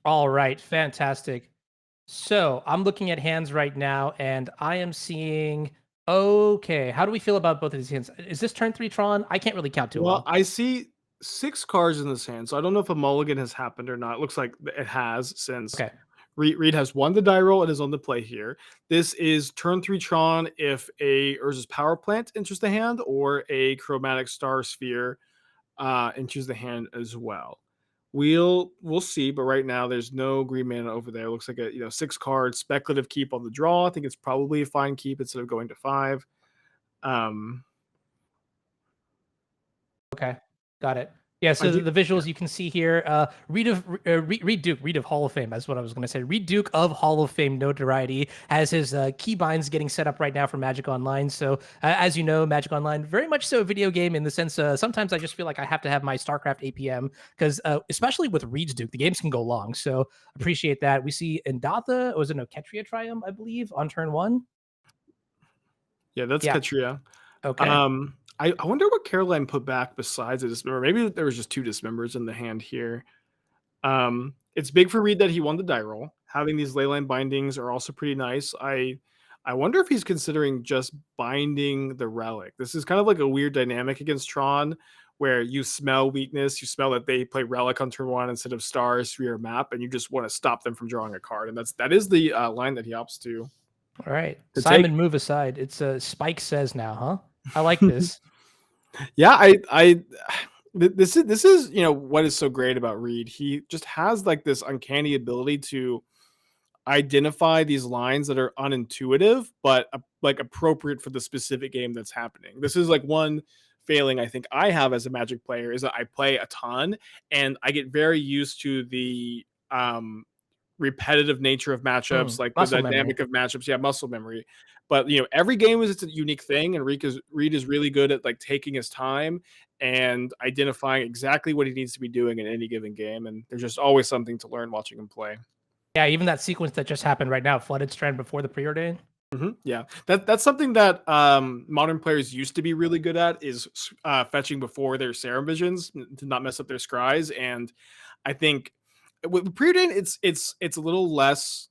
All right, fantastic. So I'm looking at hands right now, and I am seeing. Okay, how do we feel about both of these hands? Is this turn three Tron? I can't really count too Well, well. I see 6 cards in this hand, so I don't know if a mulligan has happened or not. It looks like it has since Okay, Reed has won the die roll and is on the play here. This is turn 3 Tron if a Urza's Power Plant enters the hand or a Chromatic Star Sphere enters the hand as well. We'll see, but right now there's no green mana over there. It looks like a 6 card speculative keep on the draw. I think it's probably a fine keep instead of going to 5. Um, okay, got it. Yeah, I so do. the visuals you can see here, Reed of Hall of Fame. That's what I was going to say. Reed Duke of Hall of Fame notoriety has his keybinds getting set up right now for Magic Online. So as you know, Magic Online very much so a video game in the sense. Sometimes I just feel like I have to have my StarCraft APM because especially with Reed's Duke, the games can go long. So appreciate that. We see Indatha, was it no Ketria Triumph, I believe, on turn one. Yeah, that's Yeah. Katria. Okay. I wonder what Caroline put back besides a dismember. Maybe there was just 2 dismembers in the hand here. It's big for Reed that he won the die roll. Having these leyline bindings are also pretty nice. I wonder if he's considering just binding the relic. This is kind of like a weird dynamic against Tron, where you smell weakness, you smell that they play relic on turn 1 instead of stars for your map, and you just want to stop them from drawing a card. And that is the line that he opts All right. to take. Simon, move aside. It's Spike says now, huh? I like this. Yeah, this is what is so great about Reed. He just has like this uncanny ability to identify these lines that are unintuitive but like appropriate for the specific game that's happening. This is like one failing I think I have as a Magic player is that I play a ton and I get very used to the repetitive nature of matchups, like the Muscle memory. dynamic of matchups. Yeah, muscle memory. But every game is its a unique thing, and Reed is really good at like taking his time and identifying exactly what he needs to be doing in any given game. And there's just always something to learn watching him play. Yeah, even that sequence that just happened right now, Flooded Strand before the preordain. Yeah, that's something that modern players used to be really good at is fetching before their Serum Visions to not mess up their scries. And I think with preordain, it's a little less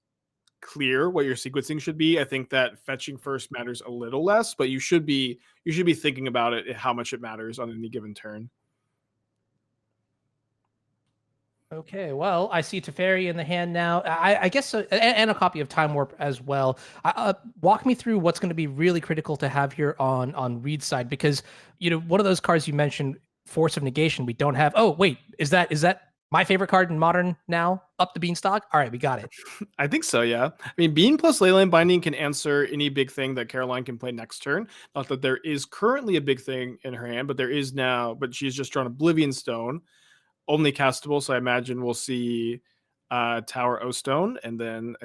clear what your sequencing should be. I think that fetching first matters a little less, but you should be thinking about it how much it matters on any given turn. Okay, well, I see Teferi in the hand now. I guess, and a copy of Time Warp as well. Walk me through what's going to be really critical to have here on Reed's side, because one of those cards you mentioned, Force of Negation, we don't have. Oh, wait, is that my favorite card in Modern now? Up the Beanstalk. All right, we got it. I think so, yeah. I mean, Bean plus Leyline Binding can answer any big thing that Caroline can play next turn. Not that there is currently a big thing in her hand, but there is now. But she's just drawn Oblivion Stone, only castable. So I imagine we'll see Tower O Stone, and then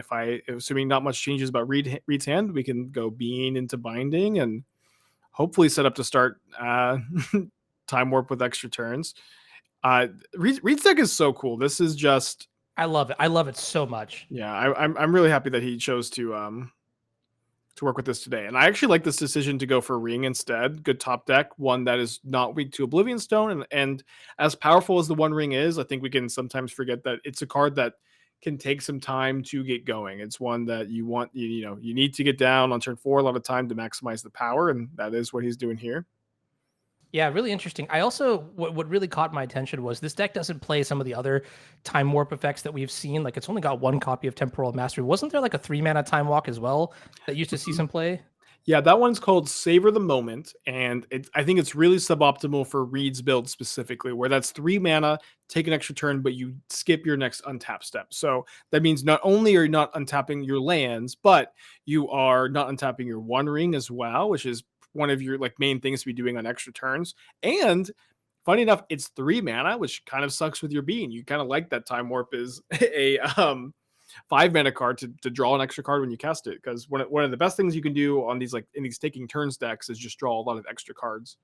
assuming not much changes about Reed's hand, we can go Bean into Binding and hopefully set up to start Time Warp with extra turns. Reed's deck is so cool. This is just I love it. I love it so much. yeah. I'm really happy that he chose to work with this today, and I actually like this decision to go for Ring instead. Good top deck, one that is not weak to Oblivion Stone, and as powerful as the One Ring is, I think we can sometimes forget that it's a card that can take some time to get going. It's one that you need to get down on turn 4 a lot of time to maximize the power, and that is what he's doing here. Yeah, really interesting. I also what really caught my attention was this deck doesn't play some of the other time warp effects that we've seen. Like it's only got one copy of Temporal Mastery. Wasn't there like a 3 mana time walk as well that used to see some play? Yeah, that one's called Savor the Moment, and I think it's really suboptimal for Reed's build specifically, where that's 3 mana, take an extra turn, but you skip your next untap step. So that means not only are you not untapping your lands, but you are not untapping your One Ring as well, which is one of your like main things to be doing on extra turns. And funny enough, it's 3 mana, which kind of sucks with your Bean. You kind of like that Time Warp is a 5 mana card to draw an extra card when you cast it, because one of the best things you can do on these like in these taking turns decks is just draw a lot of extra cards.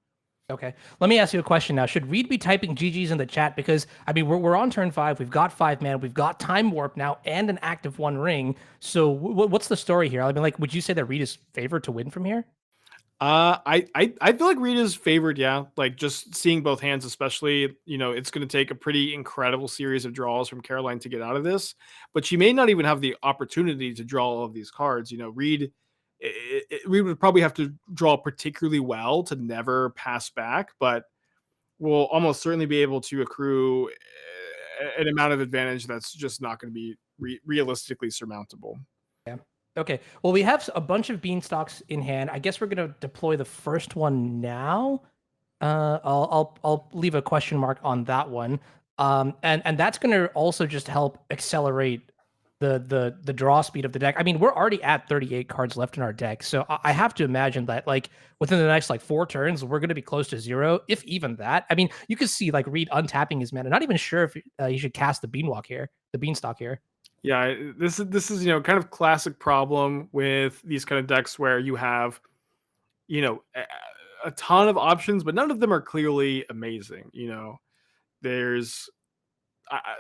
Okay, let me ask you a question now. Should Reed be typing GGs in the chat? Because I mean, we're on turn 5. We've got 5 mana. We've got Time Warp now and an active One Ring. So what's the story here? I mean, like, would you say that Reed is favored to win from here? I feel like Reed is favored, yeah. Like just seeing both hands, especially, it's going to take a pretty incredible series of draws from Caroline to get out of this. But she may not even have the opportunity to draw all of these cards. Reed would probably have to draw particularly well to never pass back, but will almost certainly be able to accrue an amount of advantage that's just not going to be realistically surmountable. Yeah. Okay. Well, we have a bunch of beanstalks in hand. I guess we're gonna deploy the first one now. I'll leave a question mark on that one. And that's gonna also just help accelerate the draw speed of the deck. I mean, we're already at 38 cards left in our deck, so I have to imagine that like within the next like 4 turns, we're gonna be close to 0, if even that. I mean, you can see like Reed untapping his mana. Not even sure if he should cast the beanstalk here. Yeah, this is kind of classic problem with these kind of decks where you have a ton of options, but none of them are clearly amazing. There's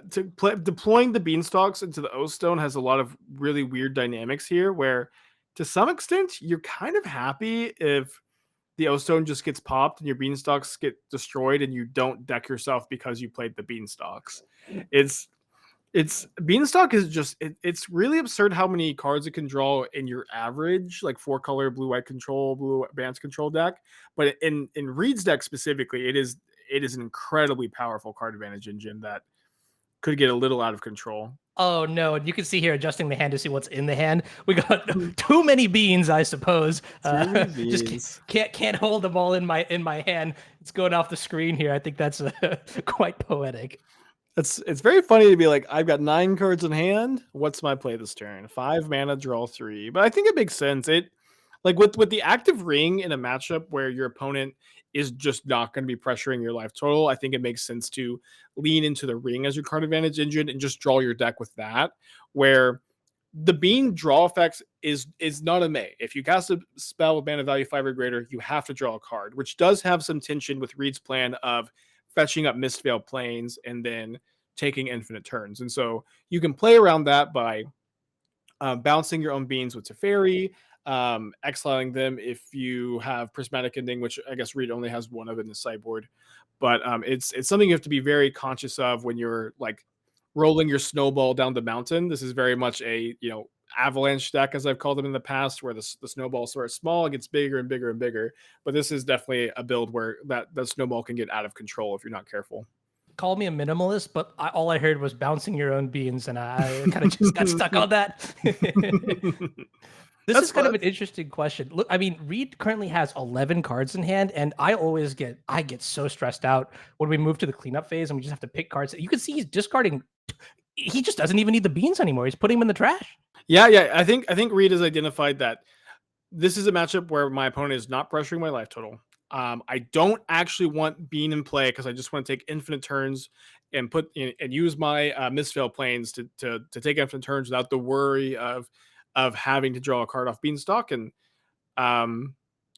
deploying the beanstalks into the O Stone has a lot of really weird dynamics here, where to some extent you're kind of happy if the O Stone just gets popped and your beanstalks get destroyed and you don't deck yourself because you played the beanstalks. It's Beanstalk is just it's really absurd how many cards it can draw in your average like 4-color blue white control blue Bant control deck, but in Reed's deck specifically, it is an incredibly powerful card advantage engine that could get a little out of control. Oh no! And you can see here adjusting the hand to see what's in the hand. We got too many beans, I suppose. Just can't hold them all in my hand. It's going off the screen here. I think that's quite poetic. It's very funny to be like, I've got 9 cards in hand. What's my play this turn? 5 mana, draw 3. But I think it makes sense. It like with the active ring in a matchup where your opponent is just not going to be pressuring your life total, I think it makes sense to lean into the ring as your card advantage engine and just draw your deck with that. Where the bean draw effects is not a may. If you cast a spell with mana value 5 or greater, you have to draw a card, which does have some tension with Reed's plan of fetching up Mistveil Plains and then taking infinite turns. And so you can play around that by bouncing your own beans with Teferi, exiling them if you have Prismatic Ending, which I guess Reed only has one of in the sideboard. But it's something you have to be very conscious of when you're like rolling your snowball down the mountain. This is very much a avalanche deck, as I've called them in the past, where the snowball starts small and gets bigger and bigger and bigger. But this is definitely a build where that snowball can get out of control if you're not careful. Call me a minimalist, but all I heard was bouncing your own beans, and I kind of just got stuck on that. This is kind of an interesting question. Look, I mean, Reed currently has 11 cards in hand, and I get so stressed out when we move to the cleanup phase and we just have to pick cards. You can see he's discarding. He just doesn't even need the beans anymore. He's putting them in the trash. Yeah. I think Reed has identified that this is a matchup where my opponent is not pressuring my life total. I don't actually want Bean in play because I just want to take infinite turns and use my Mistveil Plains to take infinite turns without the worry of having to draw a card off Beanstalk, and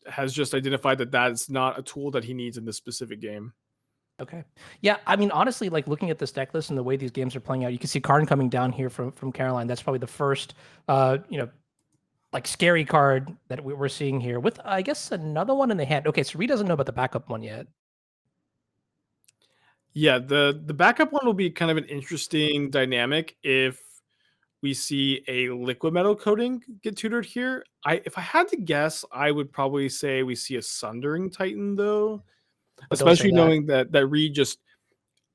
has just identified that that's not a tool that he needs in this specific game. Okay. Yeah, I mean, honestly, like looking at this deck list and the way these games are playing out, you can see Karn coming down here from Caroline. That's probably the first, like scary card that we're seeing here with, I guess, another one in the hand. Okay, so Reed doesn't know about the backup one yet. Yeah, the backup one will be kind of an interesting dynamic if we see a liquid metal coating get tutored here. If I had to guess, I would probably say we see a Sundering Titan though, especially knowing that Reed just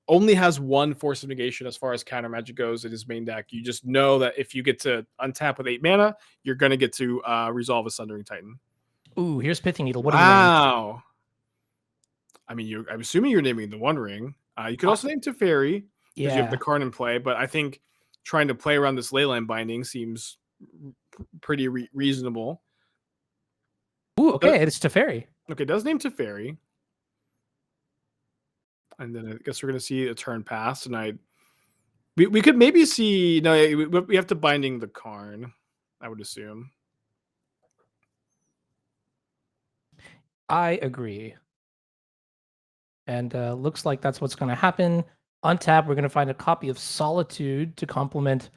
only has one Force of Negation as far as counter magic goes in his main deck. You just know that if you get to untap with 8 mana, you're going to get to resolve a Sundering Titan. Ooh, here's Pithing Needle. What wow. I mean, I'm assuming you're naming the One Ring. You could also name Teferi because you have the Karn in play, but I think trying to play around this Leyline binding seems pretty reasonable. Ooh, okay, it's Teferi. Okay, does name Teferi. And then I guess we're going to see a turn pass, and we could maybe see, no, we have to binding the Karn, I would assume. I agree. And looks like that's what's going to happen. Untap, we're going to find a copy of Solitude to complement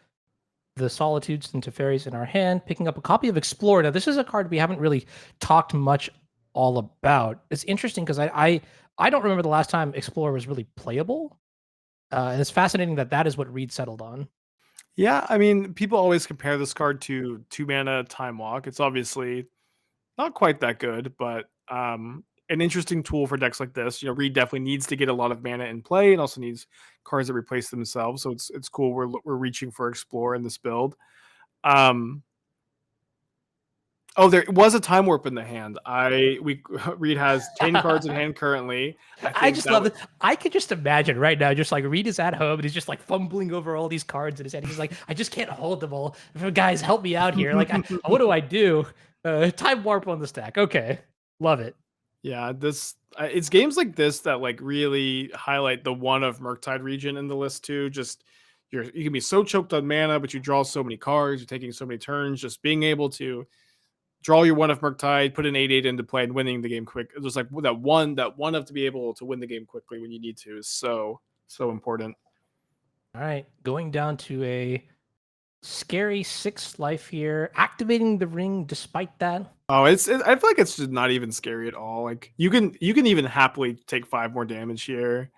the Solitudes and Teferis in our hand. Picking up a copy of Explore. Now, this is a card we haven't really talked much all about. It's interesting because I don't remember the last time Explorer was really playable. And it's fascinating that that is what Reed settled on. Yeah, I mean, people always compare this card to 2 mana Time Walk. It's obviously not quite that good, but an interesting tool for decks like this. You know, Reed definitely needs to get a lot of mana in play, and also needs cards that replace themselves. So it's cool. We're reaching for Explore in this build. Um, oh, there was a Time Warp in the hand. Reed has 10 cards in hand currently. I I think just that love would. it. I could just imagine right now, just like Reed is at home and he's just like fumbling over all these cards in his head. He's like, I just can't hold them all. Guys, help me out here. Like, what do I do? Time warp on the stack. Okay, love it. Yeah, it's games like this that like really highlight the one of Murktide region in the list too. Just you can be so choked on mana, but you draw so many cards, you're taking so many turns. Just being able to draw your one of Murktide, put an 8/8 into play, and winning the game quick. It was like that one of to be able to win the game quickly when you need to is so important. All right, going down to a scary 6th life here, activating the ring despite that. Oh, I feel like it's just not even scary at all. Like you can even happily take 5 more damage here.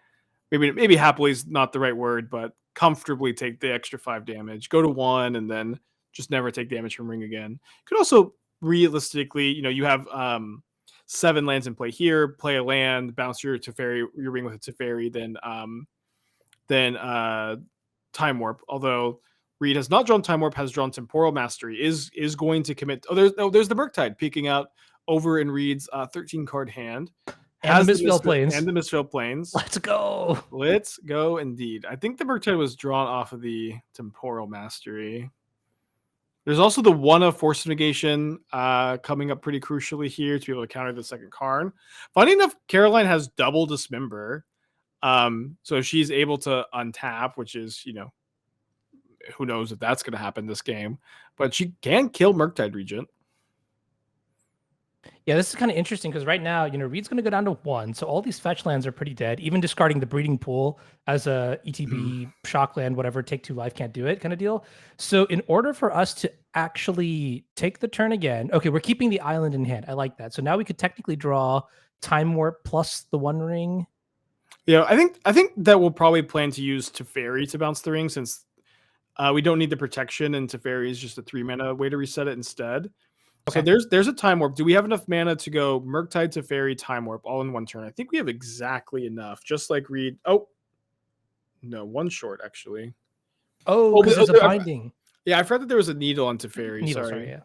Maybe happily is not the right word, but comfortably take the extra 5 damage. Go to 1 and then just never take damage from ring again. You could also realistically, you have 7 lands in play here. Play a land, bounce your Teferi, your ring with a Teferi, then Time Warp. Although Reed has not drawn Time Warp, has drawn Temporal Mastery. Is going to commit. There's the Murktide peeking out over in Reed's 13 card hand. And the Has Mistveiled Plains. and the Mistveiled Plains. Let's go. Let's go indeed. I think the Murktide was drawn off of the Temporal Mastery. There's also the one of Force Negation coming up pretty crucially here to be able to counter the second card. Funny enough, Caroline has double Dismember. So she's able to untap, which is, who knows if that's going to happen this game. But she can kill Murktide Regent. Yeah, this is kind of interesting because right now, Reed's going to go down to 1. So all these fetch lands are pretty dead. Even discarding the breeding pool as a ETB, shock land, whatever, take 2 life, can't do it kind of deal. So in order for us to actually take the turn again, okay, we're keeping the island in hand. I like that. So now we could technically draw Time Warp plus the 1 ring. Yeah, I think that we'll probably plan to use Teferi to bounce the ring since we don't need the protection, and Teferi is just a 3 mana way to reset it instead. Okay. So there's a Time Warp. Do we have enough mana to go Murktide, Teferi, Time Warp all in one turn? I think we have exactly enough. Just like Reed. Oh, no, one short actually. Oh, because there's a binding. Yeah, I forgot that there was a needle on Teferi. Needle, sorry. yeah.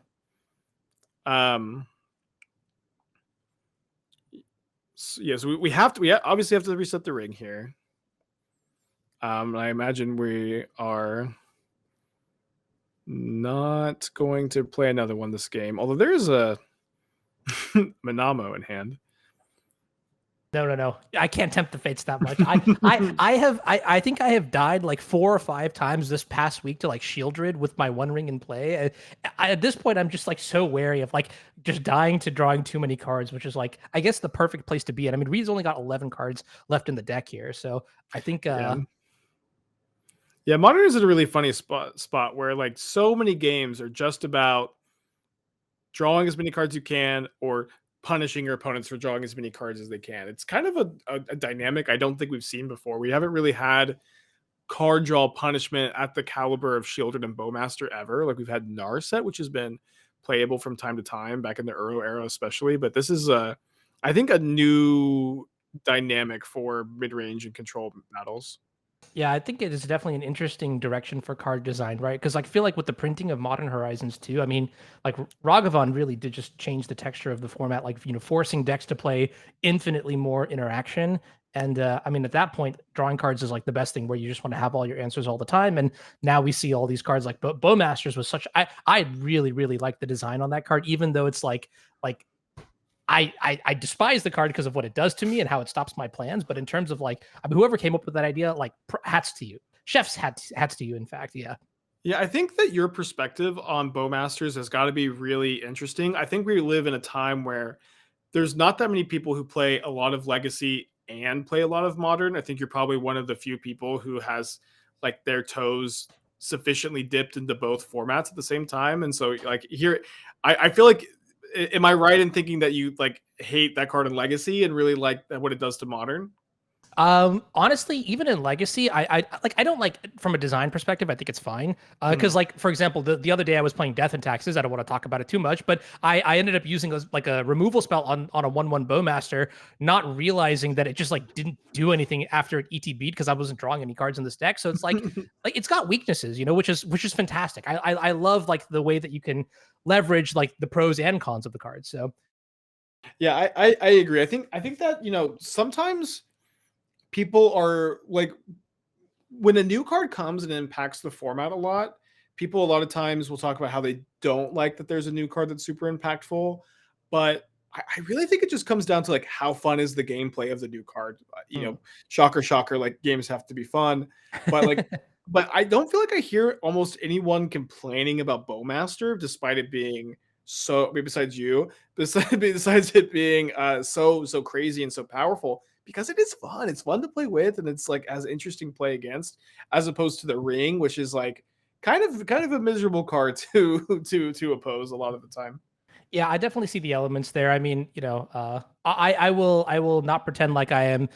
So we obviously have to reset the ring here. I imagine we are not going to play another one this game, although there is a Manamo in hand. No. I can't tempt the fates that much. I think I have died like 4 or 5 times this past week to like Shieldred with my 1 ring in play. At this point, I'm just like so wary of like just dying to drawing too many cards, which is like I guess the perfect place to be in. I mean, Reed's only got 11 cards left in the deck here, so I think. Yeah, Modern is at a really funny spot where like so many games are just about drawing as many cards you can or punishing your opponents for drawing as many cards as they can. It's kind of a dynamic I don't think we've seen before. We haven't really had card draw punishment at the caliber of Shieldred and Bowmaster ever. Like we've had Narset, which has been playable from time to time back in the Uro era, especially. But this is I think a new dynamic for mid-range and control battles. Yeah, I think it is definitely an interesting direction for card design, right? Because I feel like with the printing of Modern Horizons too, I mean, like Ragavan really did just change the texture of the format, like forcing decks to play infinitely more interaction. And I mean, at that point, drawing cards is like the best thing where you just want to have all your answers all the time. And now we see all these cards like Bowmasters was such. I really like the design on that card, even though it's like I despise the card because of what it does to me and how it stops my plans. But in terms of like, I mean, whoever came up with that idea, like hats to you, chef's hats to you. In fact, yeah. Yeah, I think that your perspective on Bowmasters has got to be really interesting. I think we live in a time where there's not that many people who play a lot of Legacy and play a lot of Modern. I think you're probably one of the few people who has like their toes sufficiently dipped into both formats at the same time. And so like here, I feel like, am I right in thinking that you like hate that card in Legacy and really like what it does to Modern? Honestly, even in Legacy, I don't like from a design perspective. I think it's fine. Mhm. Because like for example, the other day I was playing Death and Taxes. I don't want to talk about it too much, but I ended up using like a removal spell on a 1/1 Bowmaster, not realizing that it just like didn't do anything after it ETB'd because I wasn't drawing any cards in this deck. So it's like it's got weaknesses, you know, which is fantastic. I love like the way that you can leverage like the pros and cons of the cards. So Yeah, I agree. I think that, sometimes people are like, when a new card comes and impacts the format a lot, people a lot of times will talk about how they don't like that there's a new card that's super impactful. But I really think it just comes down to like how fun is the gameplay of the new card. hmm. Shocker, shocker, like games have to be fun. But like, but I don't feel like I hear almost anyone complaining about Bowmaster, despite it being so, maybe besides you, besides it being so crazy and so powerful, because it is fun. It's fun to play with, and it's like as interesting to play against, as opposed to the ring, which is like kind of a miserable card to oppose a lot of the time. Yeah, I definitely see the elements there. I mean, I will not pretend like I am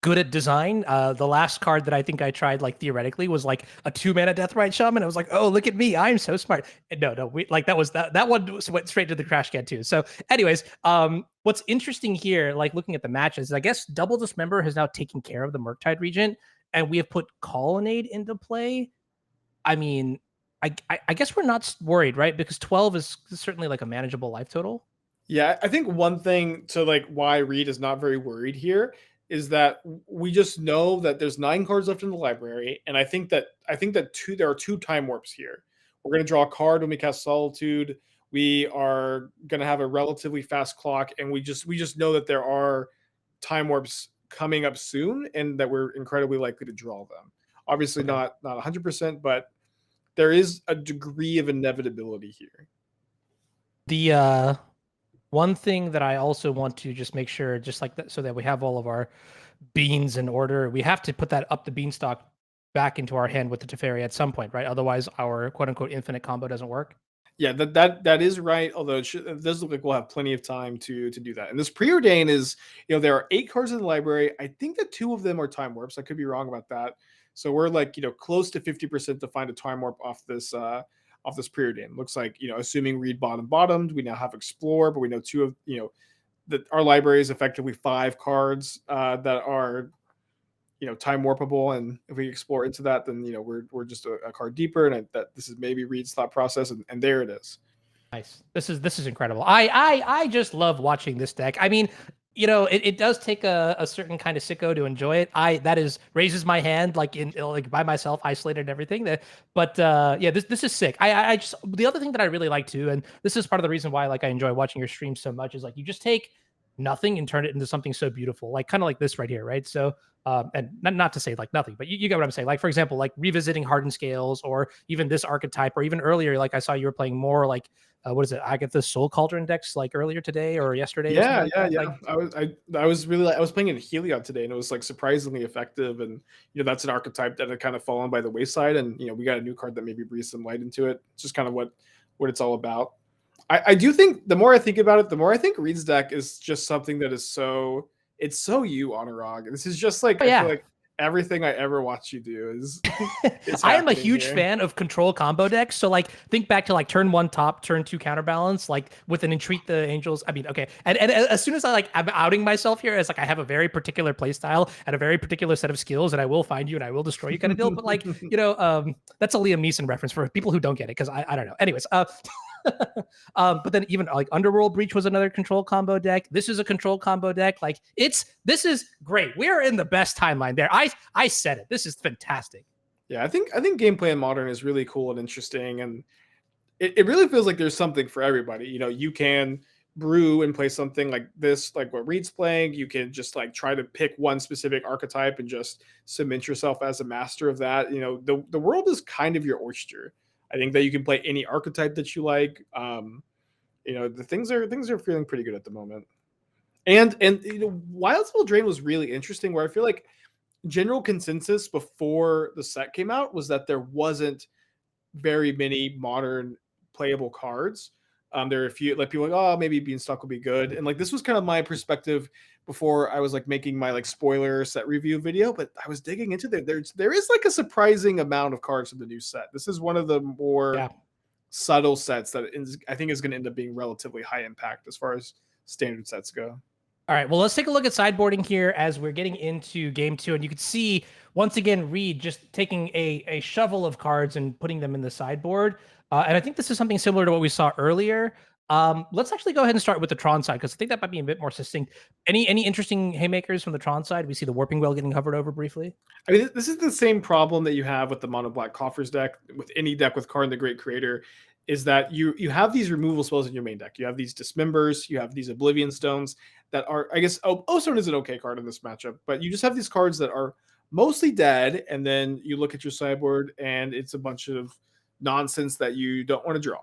good at design. The last card that I think I tried like theoretically was like a 2 mana Deathrite Shaman. I was like, oh, look at me, I'm so smart. And no, we like that one went straight to the trash can too. So, anyways, what's interesting here, like looking at the matches, I guess Double Dismember has now taken care of the Murktide Regent, and we have put Colonnade into play. I mean, I guess we're not worried, right? Because 12 is certainly like a manageable life total. Yeah, I think one thing to like why Reed is not very worried here is that we just know that there's 9 cards left in the library, and I think that there are 2 time warps here. We're gonna draw a card when we cast Solitude. We are gonna have a relatively fast clock, and we just know that there are time warps coming up soon, and that we're incredibly likely to draw them. Obviously, Okay. not 100%, but there is a degree of inevitability here. The one thing that I also want to just make sure, just like that, so that we have all of our beans in order, we have to put that up the beanstalk back into our hand with the Teferi at some point, right? Otherwise, our quote unquote infinite combo doesn't work. Yeah, that is right. Although it does look like we'll have plenty of time to do that. And this preordain is, there are 8 cards in the library. I think that 2 of them are time warps. I could be wrong about that. So we're like, close to 50% to find a time warp off this preordain. Looks like, assuming read bottomed, we now have explore, but we know 2 of, that our library is effectively 5 cards that are, time warpable. And if we explore into that, then we're just a card deeper, and that this is maybe Reed's thought process, and there it is. Nice. This is incredible. I just love watching this deck. I mean, it does take a certain kind of sicko to enjoy it. I that is raises my hand like in like by myself, isolated and everything. But yeah, this is sick. I just the other thing that I really like too, and this is part of the reason why like I enjoy watching your streams so much, is like you just take nothing and turn it into something so beautiful, like kind of like this right here, right? So and not to say like nothing, but you get what I'm saying. Like for example, like revisiting Hardened Scales, or even this archetype, or even earlier, like I saw you were playing more like what is it? I get the Soul Cauldron decks like earlier today or yesterday or something Yeah, like yeah, that. Like, yeah. I was really I was playing in Heliod today, and it was like surprisingly effective. And that's an archetype that had kind of fallen by the wayside, and we got a new card that maybe breathes some light into it. It's just kind of what it's all about. I do think the more I think about it, the more I think Reed's deck is just something that is it's so you, Honorog. This is just like, oh I feel yeah, like everything I ever watch you do is I am a happening huge here. fan of control combo decks. So like think back to like turn one top, turn two counterbalance, like with an entreat the angels. I mean, okay. And as soon as I'm outing myself here as like I have a very particular play style and a very particular set of skills, and I will find you and I will destroy you kind of deal. But like, that's a Liam Neeson reference for people who don't get it, because I don't know. Anyways, but then even like Underworld Breach was another control combo deck. This is a control combo deck. Like this is great. We're in the best timeline there. I said it. This is fantastic. Yeah, I think gameplay in modern is really cool and interesting, and it really feels like there's something for everybody. You can brew and play something like this, like what Reed's playing. You can just like try to pick one specific archetype and just cement yourself as a master of that. The world is kind of your oyster. I think that you can play any archetype that you like. The things are feeling pretty good at the moment. And Wildsville Drain was really interesting, where I feel like general consensus before the set came out was that there wasn't very many modern playable cards. There are a few like people like, oh, maybe Beanstalk will be good, and like this was kind of my perspective before I was like making my like spoiler set review video. But I was digging into there is like a surprising amount of cards in the new set. This is one of the more Yeah. subtle sets that I think is going to end up being relatively high impact as far as standard sets go. All right, well, let's take a look at sideboarding here as we're getting into game 2. And you can see, once again, Reed just taking a shovel of cards and putting them in the sideboard. And I think this is something similar to what we saw earlier. Let's actually go ahead and start with the Tron side, because I think that might be a bit more succinct. Any interesting haymakers from the Tron side? We see the Warping Well getting hovered over briefly. I mean, this is the same problem that you have with the mono black coffers deck, with any deck with Karn the Great Creator, is that you have these removal spells in your main deck. You have these Dismembers, you have these Oblivion Stones that are, I guess, O-Stone is an okay card in this matchup, but you just have these cards that are mostly dead, and then you look at your sideboard and it's a bunch of nonsense that you don't want to draw.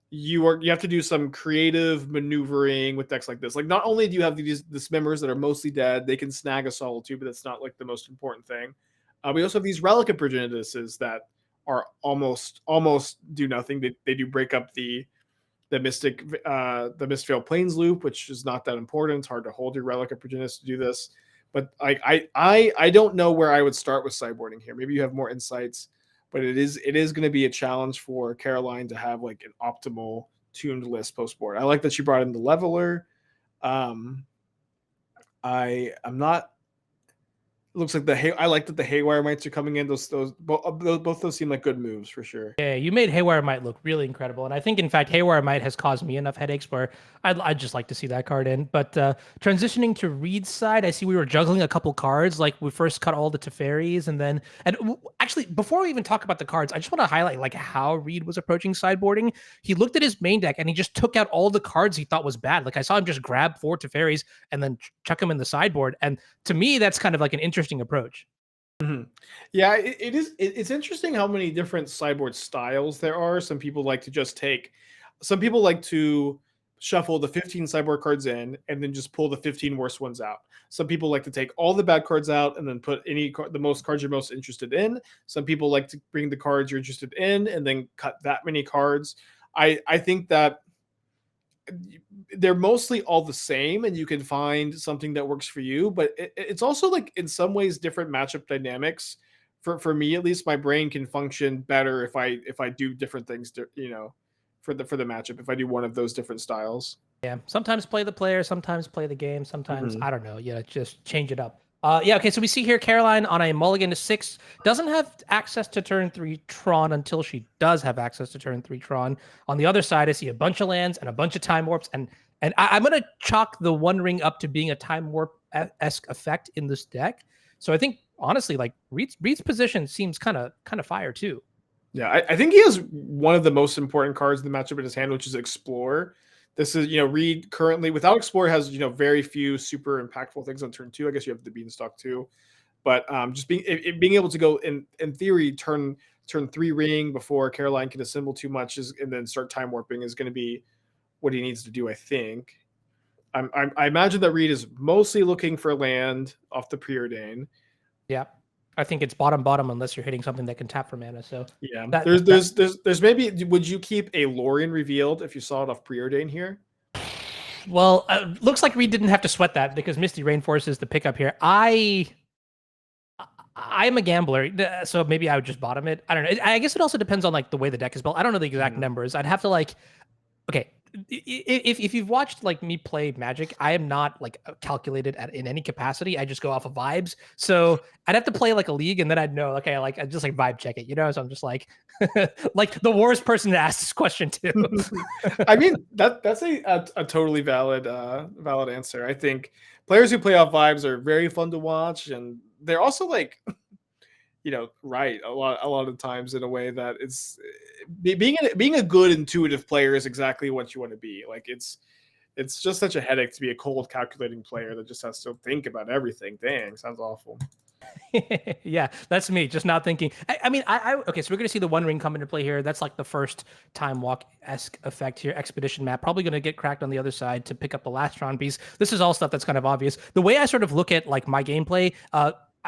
You have to do some creative maneuvering with decks like this. Like, not only do you have these Dismembers that are mostly dead, they can snag a solid too, but that's not like the most important thing. We also have these Relic of Progenitus that are almost do nothing. They do break up the Mystic the Mistveil Plains loop, which is not that important. It's hard to hold your Relic of Progenitus to do this. But I don't know where I would start with sideboarding here. Maybe you have more insights, but it is going to be a challenge for Caroline to have like an optimal tuned list post board. I like that she brought in the Leveler. I'm not. It looks like I like that the Haywire Mites are coming in. Both those seem like good moves for sure. Yeah, you made Haywire Might look really incredible. And I think, in fact, Haywire Might has caused me enough headaches where I'd just like to see that card in. But transitioning to Reed's side, I see we were juggling a couple cards. Like, we first cut all the Teferis, and then... actually, before we even talk about the cards, I just want to highlight like how Reed was approaching sideboarding. He looked at his main deck, and he just took out all the cards he thought was bad. Like, I saw him just grab 4 Teferis and then chuck them in the sideboard. And to me, that's kind of like an interesting approach. Mm-hmm. Yeah, it is. It's interesting how many different sideboard styles there are. Some people like to shuffle the 15 sideboard cards in and then just pull the 15 worst ones out. Some people like to take all the bad cards out and then put the most cards you're most interested in. Some people like to bring the cards you're interested in and then cut that many cards. I think that they're mostly all the same and you can find something that works for you, but it's also like in some ways different matchup dynamics. For me at least, my brain can function better if I do different things, for the matchup, if I do one of those different styles. Yeah, sometimes play the player, sometimes play the game, sometimes I don't know. Yeah, just change it up. Yeah, okay, so we see here Caroline on a mulligan to 6 doesn't have access to turn 3 Tron until she does have access to turn 3 Tron. On the other side, I see a bunch of lands and a bunch of time warps, and I'm gonna chalk the One Ring up to being a time warp-esque effect in this deck. So I think honestly, like Reed's position seems kind of fire too. Yeah, I think he has one of the most important cards in the matchup in his hand, which is Explore. This is, Reed currently without Explore has, very few super impactful things on turn 2. I guess you have the Beanstalk too, but just being able to go in theory turn 3 Ring before Caroline can assemble too much and then start time warping is going to be what he needs to do. I think. I imagine that Reed is mostly looking for land off the Preordain. Yeah. I think it's bottom unless you're hitting something that can tap for mana. So yeah, there's maybe, would you keep a Lorien Revealed if you saw it off Preordain here? Well, looks like Reed didn't have to sweat that because Misty Rainforest is the pickup here. I'm a gambler, so maybe I would just bottom it. I don't know. I guess it also depends on like the way the deck is built. I don't know the exact numbers. I'd have to okay. If you've watched like me play Magic, I am not like calculated in any capacity. I just go off of vibes. So I'd have to play like a league, and then I'd know. Okay, like I just like vibe check it, So I'm just like, like the worst person to ask this question to. I mean that's a totally valid answer. I think players who play off vibes are very fun to watch, and they're also like, right a lot of times in a way that it's being a good intuitive player is exactly what you want to be. Like it's just such a headache to be a cold calculating player that just has to think about everything. Dang, sounds awful. Yeah, that's me, just not thinking. I mean, okay, so we're gonna see the One Ring come into play here. That's like the first time walk-esque effect here. Expedition map probably gonna get cracked on the other side to pick up the last Tron piece. This is all stuff that's kind of obvious. The way I sort of look at like my gameplay,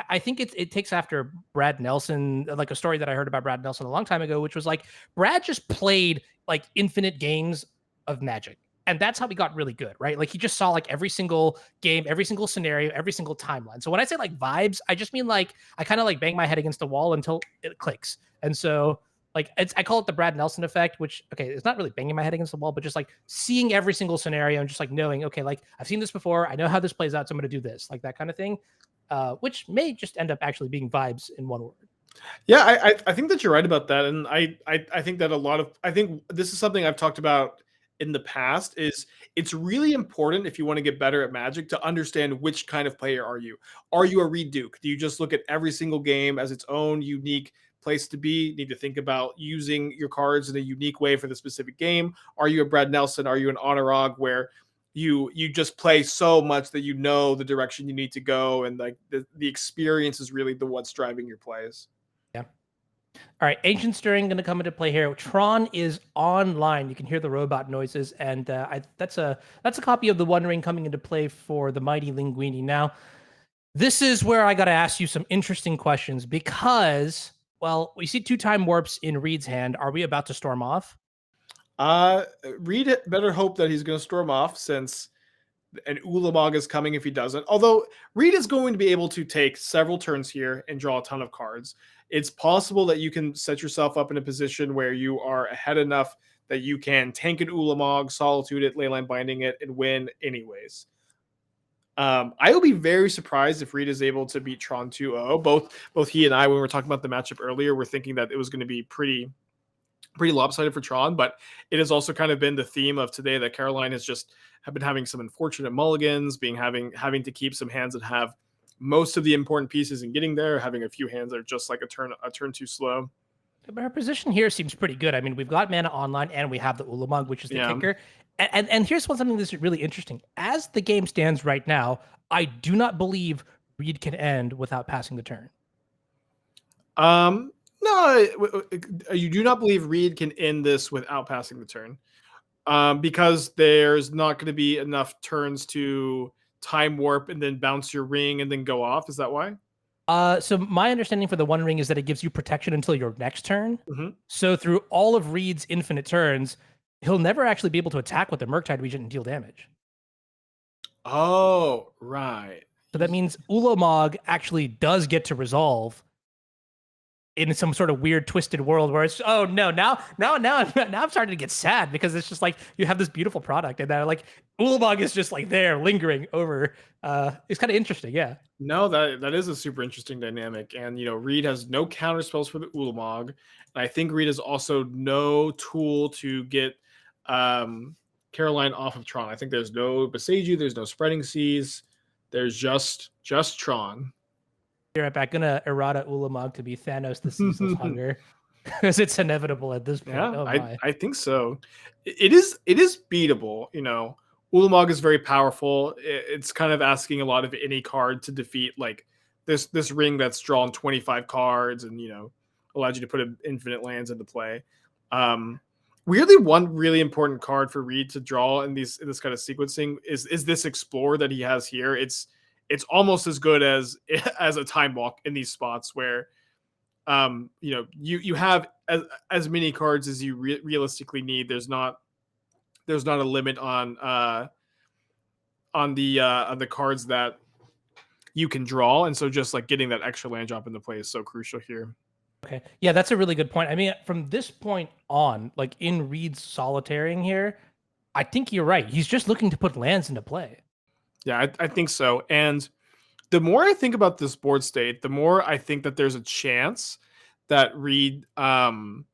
I think it takes after Brad Nelson, like a story that I heard about Brad Nelson a long time ago, which was like Brad just played like infinite games of Magic. And that's how he got really good, right? Like he just saw like every single game, every single scenario, every single timeline. So when I say like vibes, I just mean like I kind of like bang my head against the wall until it clicks. And so like I call it the Brad Nelson effect, which okay, it's not really banging my head against the wall, but just like seeing every single scenario and just like knowing, okay, like I've seen this before, I know how this plays out, so I'm gonna do this, like that kind of thing. Which may just end up actually being vibes in one word. Yeah, I think that you're right about that, and I think that I think this is something I've talked about in the past. Is it's really important if you want to get better at Magic to understand which kind of player are you. Are you a Reed Duke? Do you just look at every single game as its own unique place to be? You need to think about using your cards in a unique way for the specific game. Are you a Brad Nelson? Are you an Honorog where you just play so much that you know the direction you need to go, and like the experience is really the what's driving your plays. Yeah. All right, Ancient Stirring going to come into play here. Tron is online. You can hear the robot noises, and that's a copy of the One Ring coming into play for the Mighty Linguini. Now, this is where I got to ask you some interesting questions because, well, we see 2-time warps in Reed's hand. Are we about to storm off? Reed better hope that he's going to storm off, since an Ulamog is coming if he doesn't. Although Reed is going to be able to take several turns here and draw a ton of cards. It's possible that you can set yourself up in a position where you are ahead enough that you can tank an Ulamog, solitude it, leyline binding it, and win anyways. I will be very surprised if Reed is able to beat Tron 2-0. Both he and I, when we were talking about the matchup earlier, were thinking that it was going to be pretty lopsided for Tron, but it has also kind of been the theme of today that Caroline has just have been having some unfortunate mulligans, having to keep some hands that have most of the important pieces and getting there, having a few hands that are just like a turn too slow. But our position here seems pretty good. I mean, we've got mana online and we have the Ulamog, which is the kicker. And here's something that's really interesting. As the game stands right now, I do not believe Reed can end without passing the turn. No, you do not believe Reed can end this without passing the turn, because there's not going to be enough turns to time warp and then bounce your ring and then go off. Is that why? So my understanding for the One Ring is that it gives you protection until your next turn. Mm-hmm. So through all of Reed's infinite turns, he'll never actually be able to attack with the Murktide Regent and deal damage. Oh, right. So that means Ulamog actually does get to resolve in some sort of weird twisted world where it's now I'm starting to get sad because it's just like you have this beautiful product and that like Ulamog is just like there lingering over. It's kind of interesting, yeah. No, that is a super interesting dynamic, and Reed has no counter spells for the Ulamog, and I think Reed has also no tool to get Caroline off of Tron. I think there's no Beseiju, there's no Spreading Seas, there's just Tron. Be right back. Gonna errata Ulamog to be Thanos the ceaseless hunger, because it's inevitable at this point. Yeah, I think so. It is beatable. Ulamog is very powerful. It's kind of asking a lot of any card to defeat like this ring that's drawn 25 cards and allows you to put infinite lands into play. Weirdly, one really important card for Reed to draw in this kind of sequencing is this Explore that he has here. It's almost as good as a Time Walk in these spots where you have as many cards as you realistically need. There's not a limit on the cards that you can draw, and so just like getting that extra land drop into play is so crucial here. Okay, yeah, that's a really good point. I mean, from this point on, like in Reed's solitarying here, I think you're right. He's just looking to put lands into play. Yeah, I think so. And the more I think about this board state, the more I think that there's a chance that Reed can't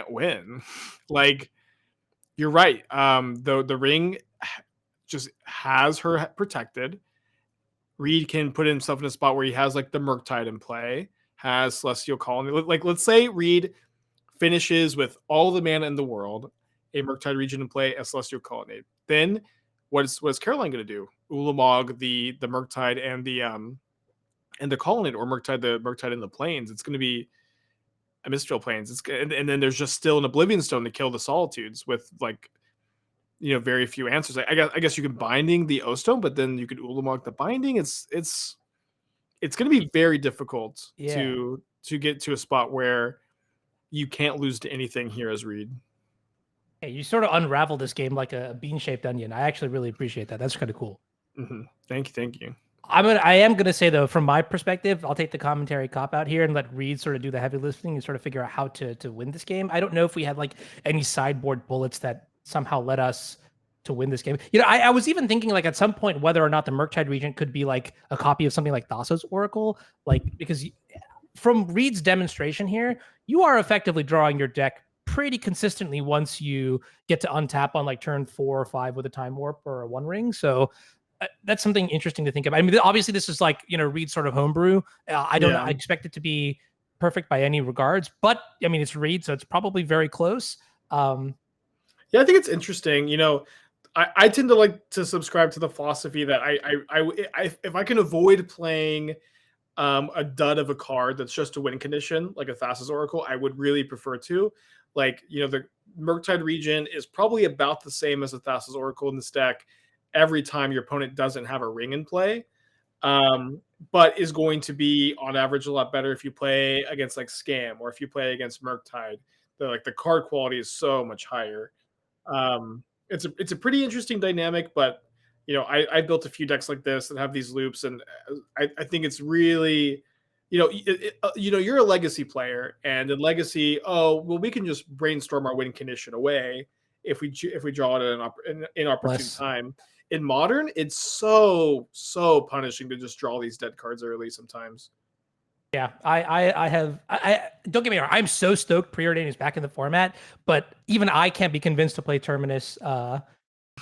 win. Like, you're right. The ring just has her protected. Reed can put himself in a spot where he has like the Murktide in play, has Celestial Colony. Like, let's say Reed finishes with all the mana in the world, a Murktide Regent in play, a Celestial Colony. Then what's Caroline going to do? Ulamog, the Murktide, and the Colony, or the Murktide in the Plains. It's going to be a Mistral Plains. And then there's just still an Oblivion Stone to kill the Solitudes with like very few answers. I guess you can Binding the O Stone, but then you could Ulamog the Binding. It's it's going to be very difficult Yeah. to get to a spot where you can't lose to anything here as Reed. Hey, you sort of unravel this game like a bean-shaped onion. I actually really appreciate that. That's kind of cool. Thank you. I am gonna say though, from my perspective, I'll take the commentary cop out here and let Reed sort of do the heavy lifting and sort of figure out how to win this game. I don't know if we had like any sideboard bullets that somehow led us to win this game. You know, I was even thinking like at some point whether or not the Murktide Regent could be like a copy of something like Thassa's Oracle, like because from Reed's demonstration here, you are effectively drawing your deck pretty consistently once you get to untap on like turn 4 or 5 with a Time Warp or a One Ring. So that's something interesting to think about. I mean, obviously, this is like Reed's sort of homebrew. I don't expect it to be perfect by any regards, but I mean, it's Reed, so it's probably very close. Yeah, I think it's interesting. I tend to like to subscribe to the philosophy that if I can avoid playing a dud of a card that's just a win condition, like a Thassa's Oracle, I would really prefer to. Like, the Murktide Regent is probably about the same as a Thassa's Oracle in this deck every time your opponent doesn't have a ring in play, but is going to be on average a lot better if you play against like Scam or if you play against Murktide. The card quality is so much higher. It's a pretty interesting dynamic, but I built a few decks like this that have these loops, and I think it's really, you're a legacy player, and in legacy, we can just brainstorm our win condition away if we draw it at an inopportune time. In modern, it's so punishing to just draw these dead cards early sometimes. Yeah, I don't get me wrong. I'm so stoked Preordain is back in the format, but even I can't be convinced to play Terminus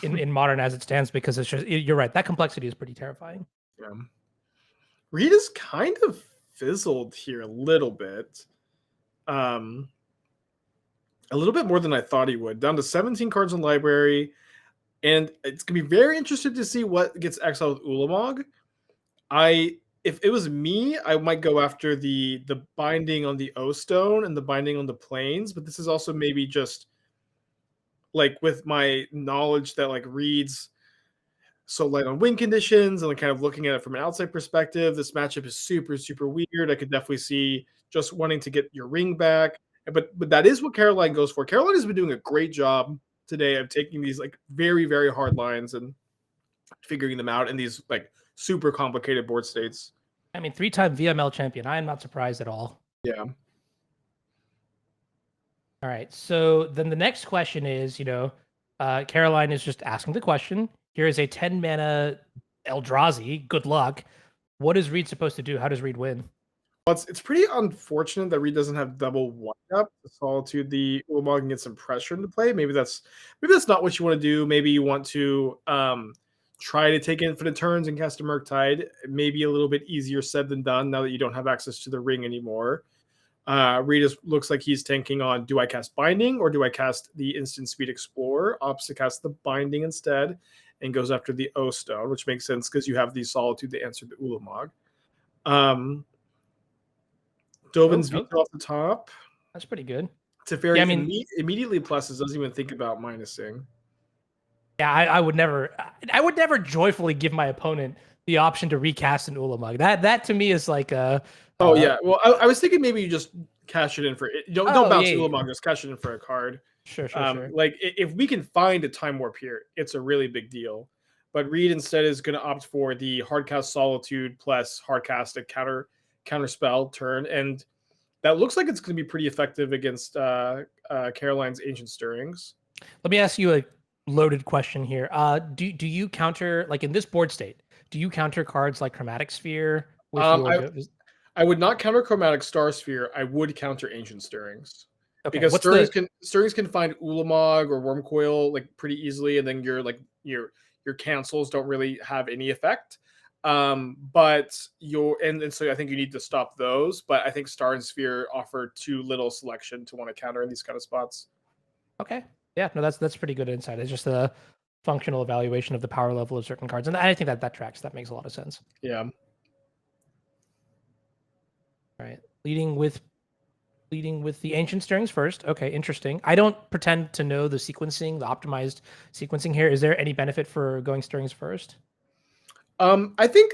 in modern as it stands, because it's just, you're right, that complexity is pretty terrifying. Yeah. Reed is kind of fizzled here a little bit. A little bit more than I thought he would. Down to 17 cards in library. And it's going to be very interesting to see what gets exiled with Ulamog. If it was me, I might go after the binding on the O Stone and the binding on the plains, but this is also maybe just like with my knowledge that like Reed's so light on win conditions and like kind of looking at it from an outside perspective, this matchup is super, super weird. I could definitely see just wanting to get your ring back. But that is what Caroline goes for. Caroline has been doing a great job today of taking these like very, very hard lines and figuring them out in these like super complicated board states. I mean, 3-time VML champion. I am not surprised at all. Yeah. All right. So then the next question is, Caroline is just asking the question. Here is a 10 mana Eldrazi. Good luck. What is Reed supposed to do? How does Reed win? Well, it's pretty unfortunate that Reed doesn't have double wind-up. Solitude the Ulamog and get some pressure into play. Maybe that's not what you want to do. Maybe you want to try to take infinite turns and cast a Murktide. Maybe a little bit easier said than done now that you don't have access to the ring anymore. Reed looks like he's tanking on, do I cast Binding or do I cast the Instant Speed Explorer? Opts to cast the Binding instead and goes after the O Stone, which makes sense because you have the Solitude that answered the Ulamog. Dovin's Veto off the top. That's pretty good. It's a very immediately pluses, doesn't even think about minusing. Yeah, I would never joyfully give my opponent the option to recast an Ulamog. That to me is like a. Yeah. Well, I was thinking maybe you just cash it in for it. Don't bounce Ulamog, just cash it in for a card. Sure. Like if we can find a Time Warp here, it's a really big deal. But Reed instead is going to opt for the hardcast Solitude plus hardcast a counter spell turn, and that looks like it's going to be pretty effective against Caroline's Ancient Stirrings. Let me ask you a loaded question here. Do you counter, like in this board state, do you counter cards like Chromatic Sphere with I would not counter Chromatic Star Sphere. I would counter Ancient Stirrings. Okay, because Stirrings can find Ulamog or Wormcoil like pretty easily, and then your cancels don't really have any effect. But so I think you need to stop those. But I think Star and Sphere offer too little selection to want to counter in these kind of spots. Okay. Yeah, no, that's pretty good insight. It's just a functional evaluation of the power level of certain cards, and I think that tracks. That makes a lot of sense. Yeah. All right, leading with the Ancient Stirrings first. Okay, interesting. I don't pretend to know the sequencing, the optimized sequencing here. Is there any benefit for going Stirrings first? I think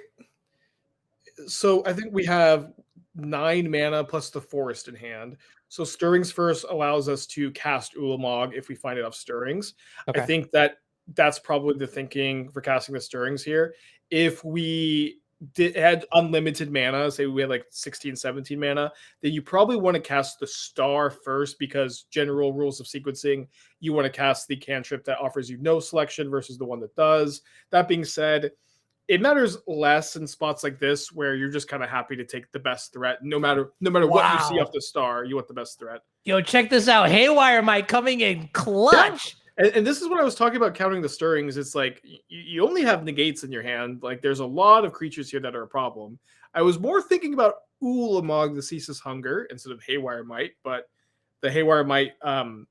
So I think we have 9 mana plus the forest in hand. So Stirrings First allows us to cast Ulamog if we find enough Stirrings. I Okay. think that that's probably the thinking for casting the Stirrings here. If we had unlimited mana, say we had like 16, 17 mana, then you probably want to cast the star first because general rules of sequencing, you want to cast the cantrip that offers you no selection versus the one that does. That being said, it matters less in spots like this where you're just kind of happy to take the best threat. No matter what you see off Wow. the star, you want the best threat. Yo, check this out. Haywire Mike coming in Yeah. clutch. And this is what I was talking about counting the stirrings. It's like you only have negates in your hand. Like there's a lot of creatures here that are a problem. I was more thinking about Ulamog, the Ceaseless Hunger, instead of Haywire Might, but the Haywire Might killing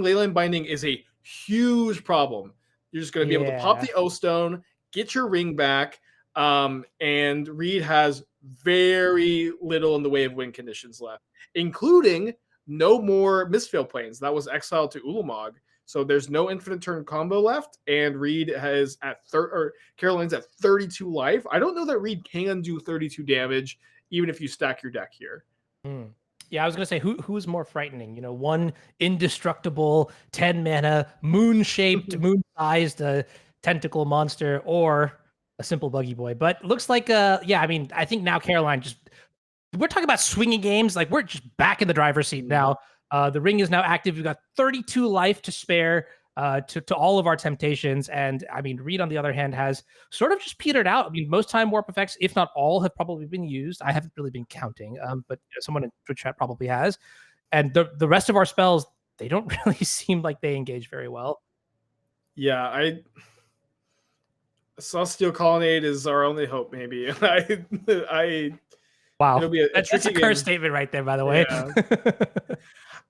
Leyline Binding is a huge problem. You're just going to be able to pop Yeah. the O Stone, get your ring back, and Reed has very little in the way of win conditions left, including no more Mistveil Plains. That was exiled to Ulamog. So there's no infinite turn combo left, and Reed has Caroline's at 32 life. I don't know that Reed can do 32 damage, even if you stack your deck here. Hmm. Yeah, I was gonna say who's more frightening? You know, one indestructible 10 mana moon-shaped, moon-sized tentacle monster, or a simple buggy boy. But looks like yeah, I mean, I think now Caroline just we're talking about swinging games. Like we're just back in the driver's seat now. The ring is now active. We've got 32 life to spare to all of our temptations. And I mean, Reed, on the other hand, has sort of just petered out. I mean, most time warp effects, if not all, have probably been used. I haven't really been counting, but someone in Twitch chat probably has. And the rest of our spells, they don't really seem like they engage very well. Yeah, Celestial Colonnade is our only hope, maybe. Wow, It'll be a that's tricky a curse game. statement right there, by the way. Yeah.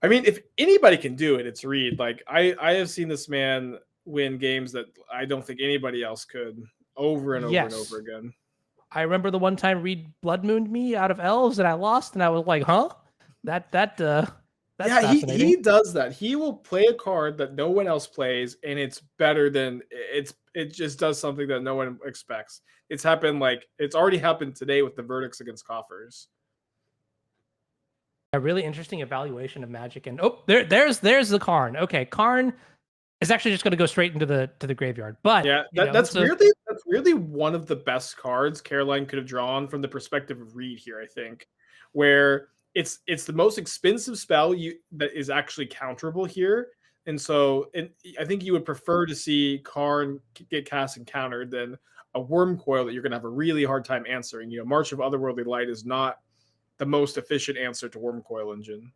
I mean, if anybody can do it, it's Reed. Like I have seen this man win games that I don't think anybody else could over and over and Yes. over again. I remember the one time Reed blood mooned me out of elves and I lost, and I was like, huh? That's Yeah, fascinating. he does that. He will play a card that no one else plays, and it's better than it just does something that no one expects. It's already happened today with the verdicts against coffers. A really interesting evaluation of magic. And oh, there's the Karn. Okay, Karn is actually just going to go straight into the graveyard. But Yeah, that's weirdly one of the best cards Caroline could have drawn from the perspective of Reed here, I think, where it's the most expensive spell that is actually counterable here. And so I think you would prefer to see Karn get cast and countered than a Worm Coil that you're going to have a really hard time answering. You know, March of Otherworldly Light is not the most efficient answer to Worm Coil Engine.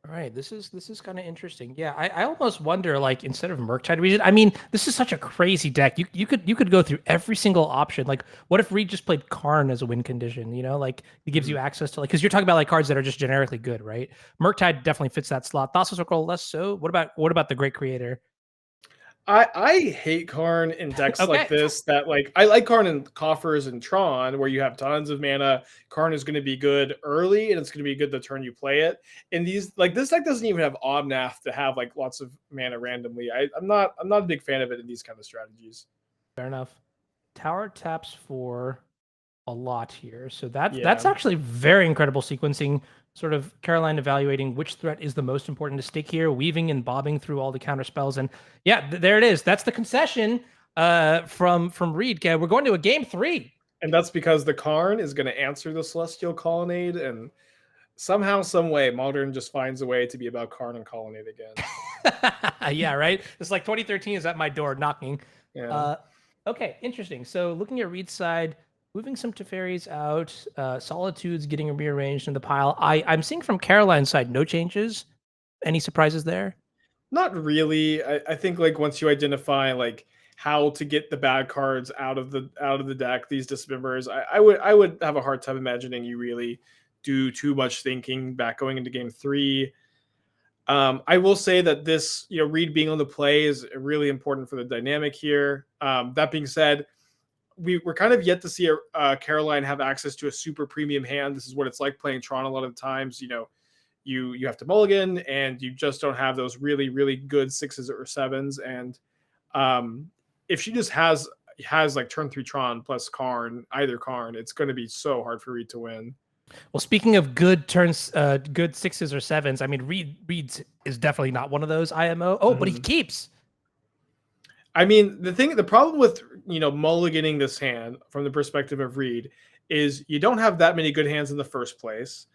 all right, this is kind of interesting. Yeah, I almost wonder, like, instead of Murktide Regent, I mean, this is such a crazy deck. You could go through every single option. Like, what if Reed just played Karn as a win condition? You know, like it gives you access to, like, because you're talking about like cards that are just generically good, right? Murktide definitely fits that slot. Thassa's Circle less so. What about the Great Creator? I hate Karn in decks like Okay. this that like I like Karn in Coffers and Tron where you have tons of mana. Karn is going to be good early and it's going to be good the turn you play it. And these like this deck doesn't even have Omnath to have like lots of mana randomly. I'm not a big fan of it in these kind of strategies. Fair enough. Tower taps for a lot here. So that's Yeah. actually very incredible sequencing. Sort of Caroline evaluating which threat is the most important to stick here, weaving and bobbing through all the counter spells. And yeah, there it is. That's the concession from Reed. Okay, we're going to a game 3. And that's because the Karn is going to answer the Celestial Colonnade and somehow, some way, Modern just finds a way to be about Karn and Colonnade again. Yeah, right. It's like 2013 is at my door knocking. Yeah. Okay, interesting. So looking at Reed's side, moving some Teferis out, Solitude's getting rearranged in the pile. I'm seeing from Caroline's side no changes. Any surprises there? Not really. I think like once you identify like how to get the bad cards out of the deck, these dismembers, I would have a hard time imagining you really do too much thinking back going into game 3. I will say that this, Reed being on the play is really important for the dynamic here. That being said, we're kind of yet to see Caroline have access to a super premium hand. This is what it's like playing Tron a lot of times. You have to mulligan and you just don't have those really, really good 6s or 7s. And if she just has like turn 3 Tron plus Karn, either Karn, it's going to be so hard for Reed to win. Well, speaking of good turns, good 6s or 7s, I mean, Reed's is definitely not one of those IMO. Oh, but he keeps. I mean, the problem with, mulliganing this hand from the perspective of Reed is you don't have that many good hands in the first place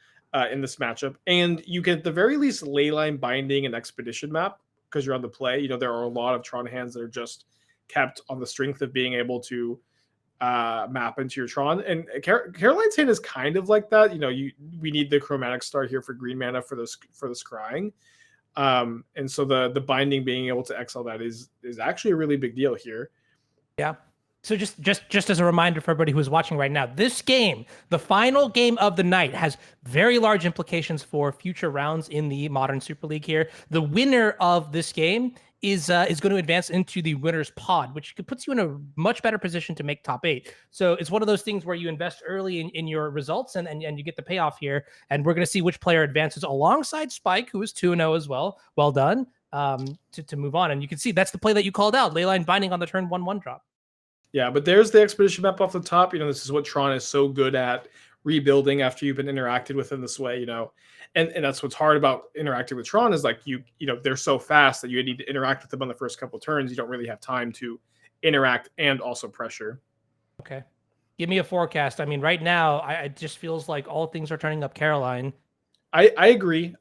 in this matchup, and you can at the very least Leyline Binding and Expedition map because you're on the play. There are a lot of Tron hands that are just kept on the strength of being able to map into your Tron, and Caroline's hand is kind of like that. We need the Chromatic Star here for green mana for the scrying. And so the binding being able to exile that is actually a really big deal here. Yeah. So just as a reminder for everybody who's watching right now, this game, the final game of the night, has very large implications for future rounds in the Modern Super League here. The winner of this game is going to advance into the winner's pod, which puts you in a much better position to make top 8. So it's one of those things where you invest early in your results and you get the payoff here. And we're going to see which player advances alongside Spike, who is 2-0 as well. Well done. To move on. And you can see that's the play that you called out, Leyline Binding on the turn 1/1 drop. Yeah, but there's the Expedition map off the top. This is what Tron is so good at, rebuilding after you've been interacted with in this way, and that's what's hard about interacting with Tron is like they're so fast that you need to interact with them on the first couple of turns. You don't really have time to interact and also pressure. Okay. Give me a forecast. I mean, right now, it just feels like all things are turning up Caroline. I agree.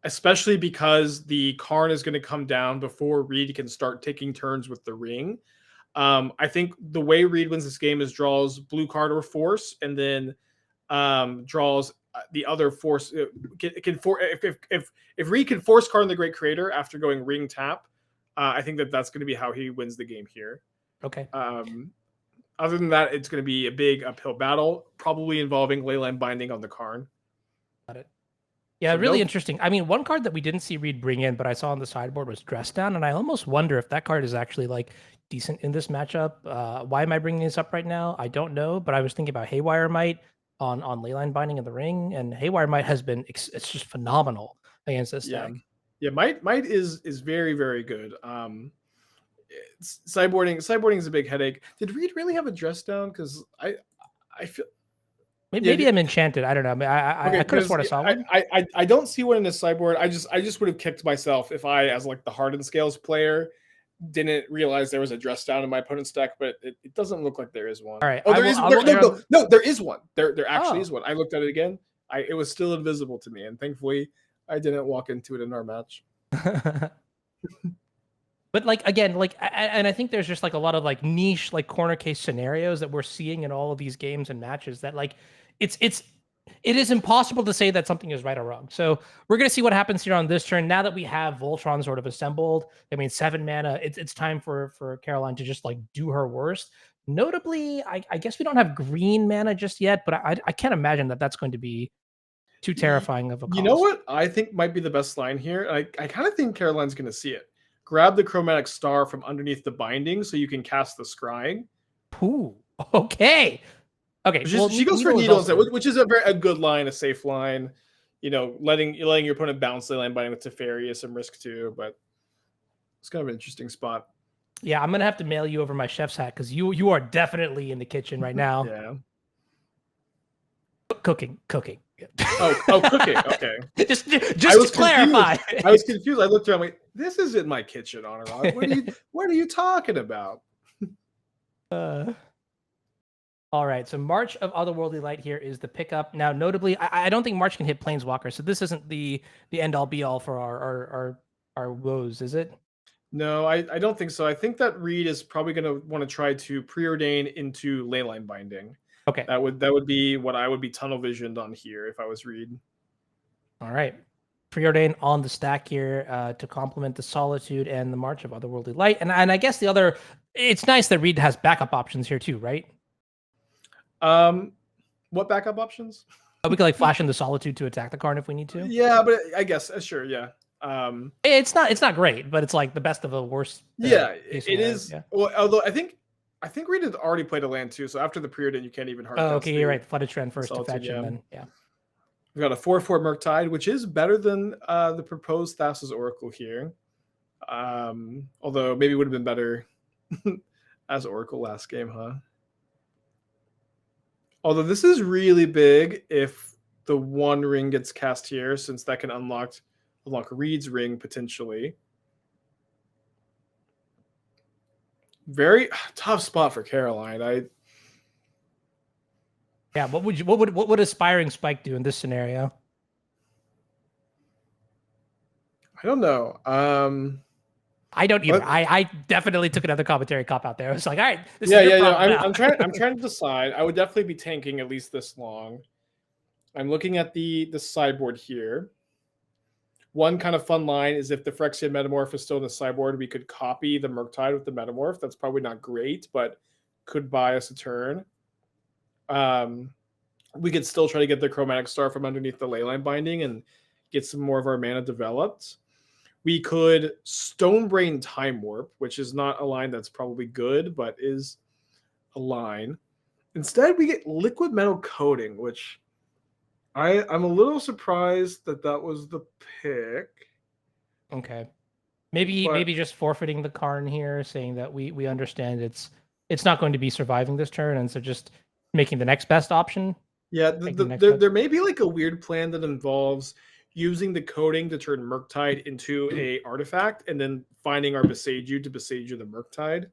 Especially because the Karn is going to come down before Reed can start taking turns with the ring. I think the way Reed wins this game is draws blue card or force, and then draws the other force. If Reed can force Karn the Great Creator after going ring tap, I think that's going to be how he wins the game here. Okay. Other than that, it's going to be a big uphill battle, probably involving Leyline Binding on the Karn. Got it. Yeah, really interesting. I mean, one card that we didn't see Reed bring in, but I saw on the sideboard was Dress Down, and I almost wonder if that card is actually like decent in this matchup. Why am I bringing this up right now? I don't know, but I was thinking about Haywire Might on Leyline Binding in the ring, and Haywire Might has been it's just phenomenal against this deck. Yeah, Might is very, very good. Sideboarding is a big headache. Did Reed really have a Dress Down? Because I feel. Maybe I'm enchanted. I don't know. I could have sworn I saw one. I don't see one in this sideboard. I just would have kicked myself if I, as like the Hardened Scales player, didn't realize there was a Dress Down in my opponent's deck. But it doesn't look like there is one. All right. Oh, there is. No, there is one. There actually is one. I looked at it again. It was still invisible to me, and thankfully I didn't walk into it in our match. But like again, like and I think there's just like a lot of like niche like corner case scenarios that we're seeing in all of these games and matches that like it is impossible to say that something is right or wrong. So we're gonna see what happens here on this turn. Now that we have Voltron sort of assembled, I mean 7 mana, it's time for Caroline to just like do her worst. Notably, I guess we don't have green mana just yet, but I can't imagine that that's going to be too terrifying of a cost. You know what I think might be the best line here? I kind of think Caroline's gonna see it. Grab the Chromatic Star from underneath the binding so you can cast the scrying. Ooh, okay. Okay. Well, she goes for Needle instead, which is a good line, a safe line. Letting your opponent bounce the line binding with Teferi is some risk too, but it's kind of an interesting spot. Yeah, I'm gonna have to mail you over my chef's hat because you are definitely in the kitchen right now. Yeah. Cooking. Oh, cooking. Okay. just to clarify. I was confused. I looked around like, this isn't my kitchen, Honorog. What are you talking about? All right. So March of Otherworldly Light here is the pickup. Now, notably, I don't think March can hit Planeswalker, so this isn't the end all be all for our woes, is it? No, I don't think so. I think that Reed is probably going to want to try to preordain into Leyline Binding. Okay. That would be what I would be tunnel visioned on here if I was Reed. All right. Preordain on the stack here to complement the Solitude and the March of Otherworldly Light. And I guess it's nice that Reed has backup options here too, right? What backup options? We could like flash in the Solitude to attack the card if we need to. Yeah, but I guess sure, yeah. It's not great, but it's like the best of the worst. Yeah, it is. Yeah. Well, although I think Reed had already played a land too, so after the preordain, you can't even hard. Oh, okay, you're right. Flooded Trend first to fetch, and then yeah. We've got a 4/4 Murktide, which is better than the proposed Thassa's Oracle here. Although maybe it would have been better as Oracle last game, huh? Although this is really big if the one ring gets cast here, since that can unlock Reed's ring potentially. Very tough spot for Caroline. Yeah, what would Aspiring Spike do in this scenario? I don't know. I don't either. I definitely took another commentary cop out there. I was like, all right, this yeah, is your yeah, yeah. problem now. I'm trying to decide. I would definitely be tanking at least this long. I'm looking at the sideboard here. One kind of fun line is if the Phyrexian Metamorph is still in the sideboard, we could copy the Murktide with the Metamorph. That's probably not great, but could buy us a turn. We could still try to get the Chromatic Star from underneath the Leyline Binding and get some more of our mana developed. We could Stonebrain Time Warp, which is not a line that's probably good, but is a line. Instead, we get Liquid Metal Coating, which I'm a little surprised that was the pick. Okay. Maybe just forfeiting the Karn here, saying that we understand it's not going to be surviving this turn, and so just making the next best option. Yeah, there may be like a weird plan that involves using the coding to turn Murktide into a artifact, and then finding our Beseiju to Beseiju the Murktide.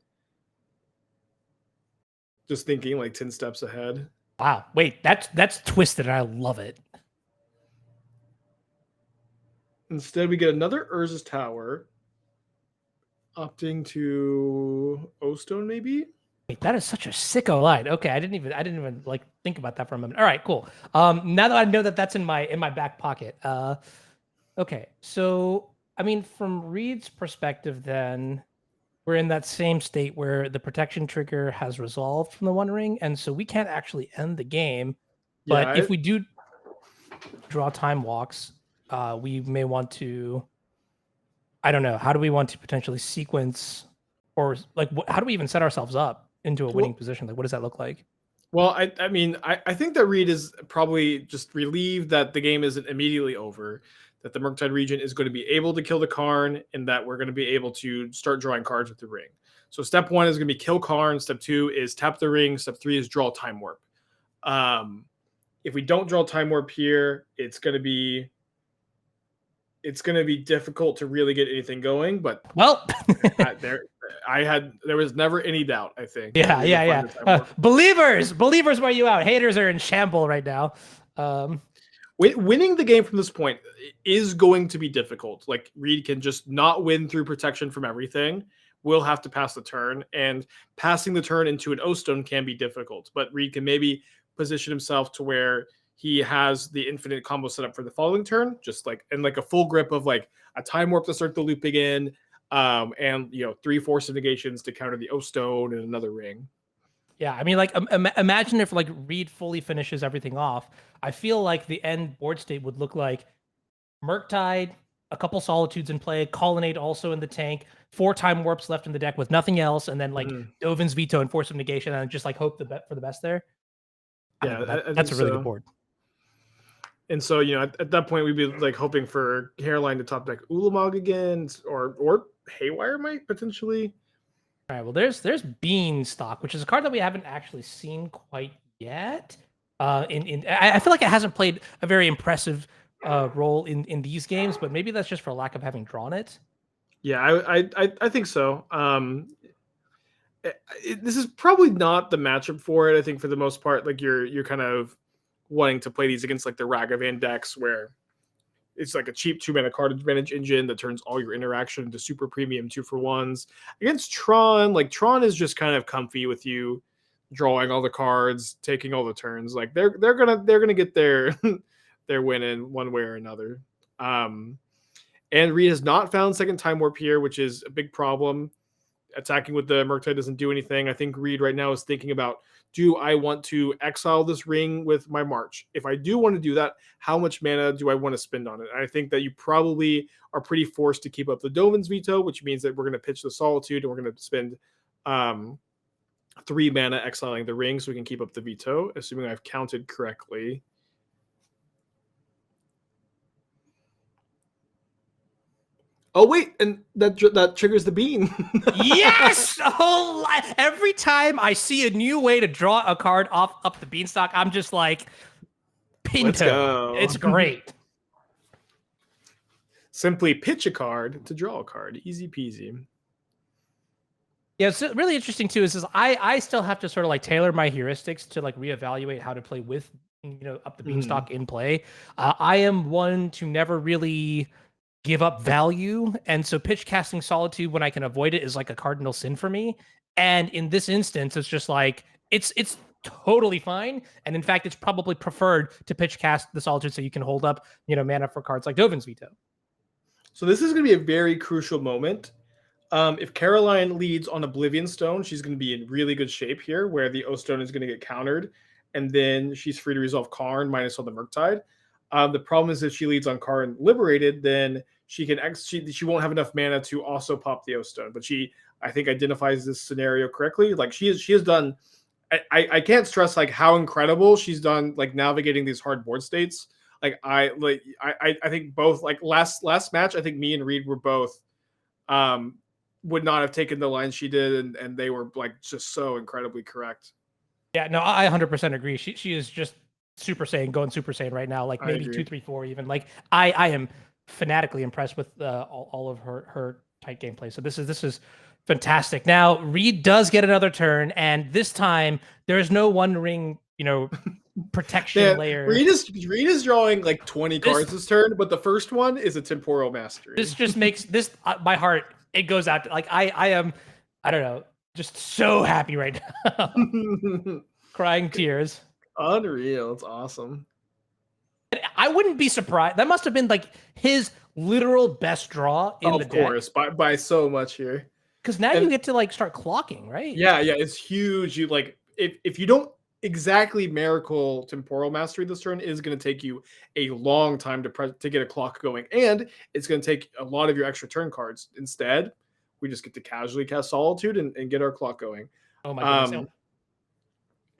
Just thinking like 10 steps ahead. Wow, wait, that's twisted, and I love it. Instead, we get another Urza's Tower, opting to O-Stone maybe. Wait, that is such a sicko line. Okay, I didn't even like think about that for a moment. All right, cool. Now that I know that that's in my back pocket. Okay, so I mean, from Reed's perspective, then we're in that same state where the protection trigger has resolved from the One Ring, and so we can't actually end the game. But if we do draw Time Walks, we may want to. I don't know. How do we want to potentially sequence, or like, how do we even set ourselves up into a winning position? Like, what does that look like? Well, I mean, I think that Reed is probably just relieved that the game isn't immediately over, that the Murktide region is going to be able to kill the Karn, and that we're going to be able to start drawing cards with the ring. So step 1 is going to be kill Karn. Step 2 is tap the ring. Step 3 is draw Time Warp. If we don't draw Time Warp here, it's going to be difficult to really get anything going. But well, there was never any doubt, I think. Yeah. Believers were you out? Haters are in shambles right now. Winning the game from this point is going to be difficult. Like, Reed can just not win through protection from everything. We'll have to pass the turn, and passing the turn into an O-Stone can be difficult. But Reed can maybe position himself to where he has the infinite combo set up for the following turn, just like a full grip of like a Time Warp to start the loop again, and 3 Force of Negations to counter the O-Stone and another ring. Yeah, I mean, like, imagine if like Reed fully finishes everything off. I feel like the end board state would look like Murktide, a couple Solitudes in play, Colonnade also in the tank, 4 Time Warps left in the deck with nothing else, and then like Dovin's Veto and Force of Negation, and just like hope for the best there. Yeah, that's a really good board. And so, at that point, we'd be like hoping for Caroline to top deck Ulamog again, or Haywire might potentially. All right, well, there's Beanstalk, which is a card that we haven't actually seen quite yet. I feel like it hasn't played a very impressive role in these games, but maybe that's just for lack of having drawn it. Yeah, I think so. This is probably not the matchup for it. I think for the most part, like you're kind of wanting to play these against like the Ragavan decks where it's like a cheap 2-mana card advantage engine that turns all your interaction into super premium 2-for-1s. Against Tron, like Tron is just kind of comfy with you drawing all the cards, taking all the turns. Like they're gonna get their their win in one way or another. And Reed has not found second Time Warp here, which is a big problem. Attacking with the Murktide doesn't do anything. I think Reed right now is thinking about, do I want to exile this ring with my March? If I do want to do that, how much mana do I want to spend on it? I think that you probably are pretty forced to keep up the Dovin's Veto, which means that we're going to pitch the Solitude and we're going to spend 3 mana exiling the ring so we can keep up the Veto, assuming I've counted correctly. Oh wait, and that triggers the bean. Yes! Oh, every time I see a new way to draw a card off up the beanstalk, I'm just like, Let's Pinto. go. It's great. Simply pitch a card to draw a card. Easy peasy. Yeah, it's really interesting too. Is I still have to sort of like tailor my heuristics to like reevaluate how to play with up the beanstalk in play. I am one to never really give up value, and so pitch casting solitude when I can avoid it is like a cardinal sin for me. And in this instance, it's just like it's totally fine, and in fact, it's probably preferred to pitch cast the solitude so you can hold up mana for cards like Dovin's Veto. So this is going to be a very crucial moment. If Caroline leads on Oblivion Stone, she's going to be in really good shape here, where the O Stone is going to get countered, and then she's free to resolve Karn minus all the Murktide. The problem is if she leads on Karn Liberated, then she won't have enough mana to also pop the O Stone. But she, I think, identifies this scenario correctly. Like she has done. I can't stress like how incredible she's done like navigating these hard board states. I think both like last match, I think me and Reed were both would not have taken the line she did, and they were like just so incredibly correct. Yeah, no, I 100% agree. She is just going Super Saiyan right now, like maybe 2, 3, 4 even. Like I am fanatically impressed with all of her tight gameplay. So this is fantastic. Now Reed does get another turn, and this time there is no One Ring, protection layer. Reed is drawing like 20 cards this turn, but the first one is a Temporal Mastery. This just makes this my heart. It goes out to, like I am, I don't know, just so happy right now, crying tears. Unreal, it's awesome. I wouldn't be surprised. That must have been like his literal best draw in the deck. Of course, by so much here. Because now you get to like start clocking, right? Yeah, it's huge. You like if you don't exactly miracle Temporal Mastery this turn, it is going to take you a long time to get a clock going, and it's going to take a lot of your extra turn cards. Instead, we just get to casually cast Solitude and get our clock going. Oh my goodness.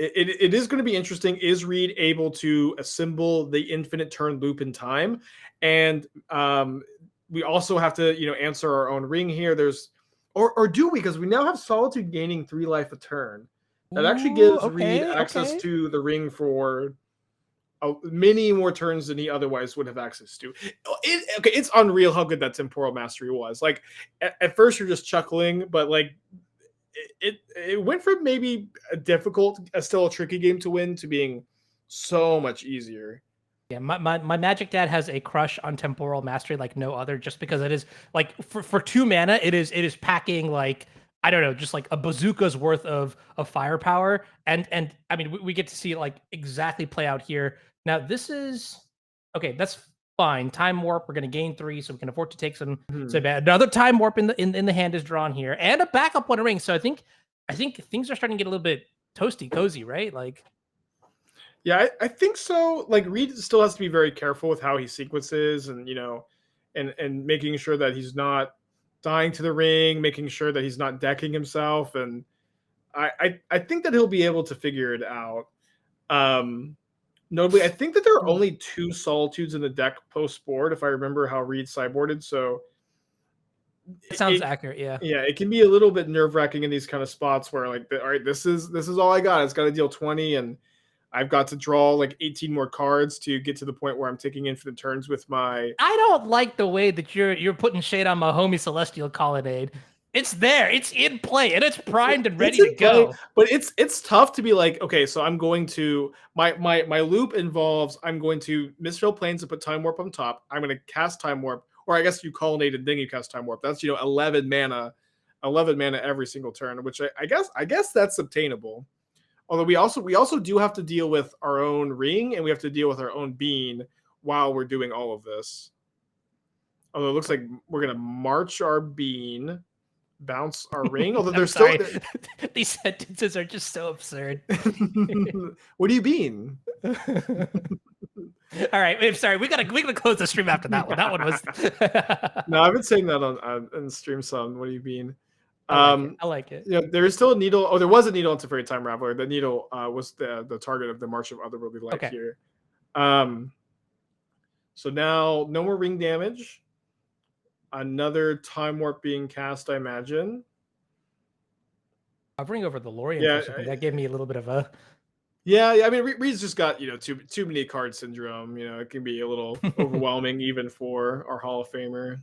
It is going to be interesting. Is Reed able to assemble the infinite turn loop in time? And we also have to answer our own ring here. There's or do we? Because we now have Solitude gaining 3 life a turn. That actually gives Reed access to the ring for many more turns than he otherwise would have access to. It's unreal how good that Temporal Mastery was. Like at first you're just chuckling, but like it went from maybe still a tricky game to win, to being so much easier. Yeah, my Magic Dad has a crush on Temporal Mastery like no other, just because it is like for 2 mana, it is packing like, I don't know, just like a bazooka's worth of firepower. And I mean, we get to see it like exactly play out here. Now this is okay. That's fine. Time Warp. We're going to gain 3, so we can afford to take some. So another Time Warp in the hand is drawn here, and a backup One Ring. So I think things are starting to get a little bit toasty, cozy, right? Like. Yeah, I think so. Like Reed still has to be very careful with how he sequences, and and making sure that he's not dying to the ring, making sure that he's not decking himself, and I think that he'll be able to figure it out. Notably, I think that there are only 2 Solitudes in the deck post board, if I remember how Reed sideboarded. So it sounds accurate. Yeah. Yeah, it can be a little bit nerve wracking in these kind of spots where like, all right, this is all I got. It's got to deal 20, and I've got to draw like 18 more cards to get to the point where I'm taking infinite turns with my. I don't like the way that you're putting shade on my homie Celestial Colonnade. It's there, it's in play, and it's primed and ready to go. But it's tough to be like, okay, so I'm going to my loop involves I'm going to misfill planes and put Time Warp on top. I'm going to cast Time Warp, or I guess you Colonnade and then you cast Time Warp. That's 11 mana every single turn, which I guess that's obtainable. Although we also do have to deal with our own ring, and we have to deal with our own bean while we're doing all of this. Although it looks like we're gonna march our bean, bounce our ring. Although there's still these sentences are just so absurd. What do you bean? All right, I'm sorry. We gotta close the stream after that one. That one was. No, I've been saying that on stream some. What do you bean? I like it. There is still a needle. Oh, there was a needle in Teferi Time Raveler. The needle was the target of the March of Otherworldly Light here. So now no more ring damage. Another Time Warp being cast, I imagine. I'll bring over the Lorien Yeah, for something. That gave me a little bit of a... yeah. I mean, Reed's just got too many card syndrome. It can be a little overwhelming even for our Hall of Famer.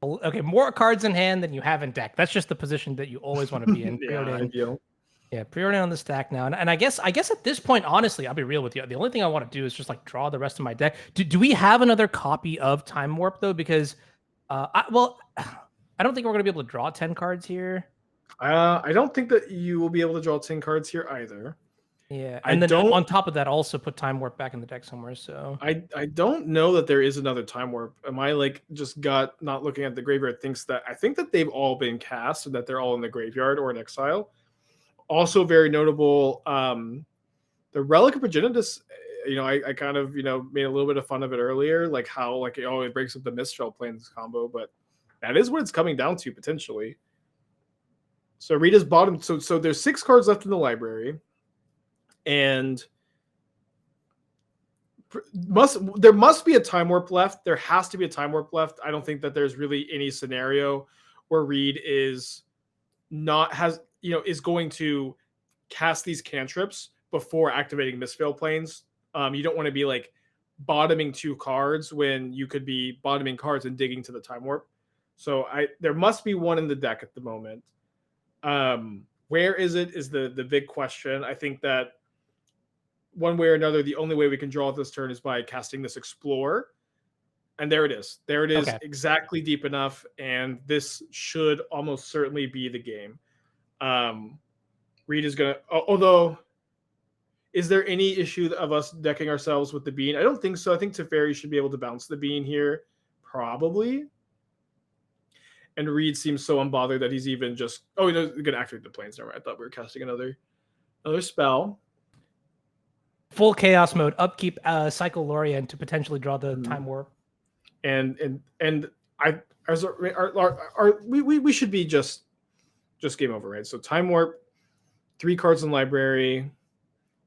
Okay, more cards in hand than you have in deck. That's just the position that you always want to be in. Yeah, ideal. Yeah, preordain on the stack now. And I guess at this point, honestly, I'll be real with you. The only thing I want to do is just like draw the rest of my deck. Do we have another copy of Time Warp though? Because I don't think we're gonna be able to draw 10 cards here. I don't think that you will be able to draw 10 cards here either. Yeah, and then on top of that, also put Time Warp back in the deck somewhere. So I don't know that there is another Time Warp. Am I like just not looking at the graveyard? I think that they've all been cast and that they're all in the graveyard or in exile. Also very notable, the Relic of Progenitus. I kind of made a little bit of fun of it earlier, like how like it breaks up the Mistral Plains combo, but that is what it's coming down to potentially. So Rita's bottom. So there's 6 cards left in the library, and there must be a Time Warp left. There has to be a Time Warp left. I don't think that there's really any scenario where Reed is going to cast these cantrips before activating Mistral Plains. You don't want to be like bottoming 2 cards when you could be bottoming cards and digging to the Time Warp. So there must be one in the deck at the moment. Where is it is the big question. I think that one way or another, the only way we can draw this turn is by casting this Explore. And there it is. There it is, okay. Exactly deep enough. And this should almost certainly be the game. Reed is going to... Although, is there any issue of us decking ourselves with the Bean? I don't think so. I think Teferi should be able to bounce the Bean here. Probably. And Reed seems so unbothered that he's even just... Oh, he's going to activate the Plains. Never mind. I thought we were casting another spell. Full chaos mode, upkeep, cycle Lorien to potentially draw the Time Warp. And we should be just game over, right? So Time Warp, 3 cards in library.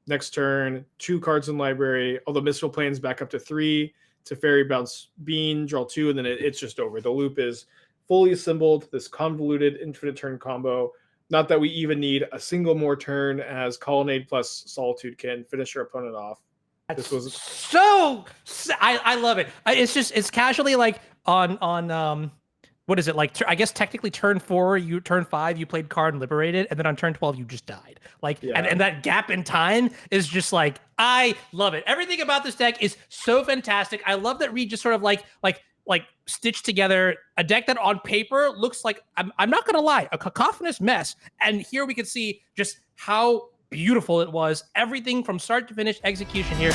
Next turn, 2 cards in library. Although Mistral Plains back up to 3. Teferi bounce Bean, draw 2, and then it's just over. The loop is fully assembled. This convoluted infinite turn combo. Not that we even need a single more turn, as Colonnade plus Solitude can finish your opponent off. This was so I love it. It's casually like on what is it like? I guess technically turn 4, turn 5 you played card and liberated, and then on turn 12 you just died. Like and that gap in time is just like, I love it. Everything about this deck is so fantastic. I love that Reed just sort of like stitched together a deck that on paper looks like, I'm not gonna lie, a cacophonous mess. And here we can see just how beautiful it was. Everything from start to finish execution here.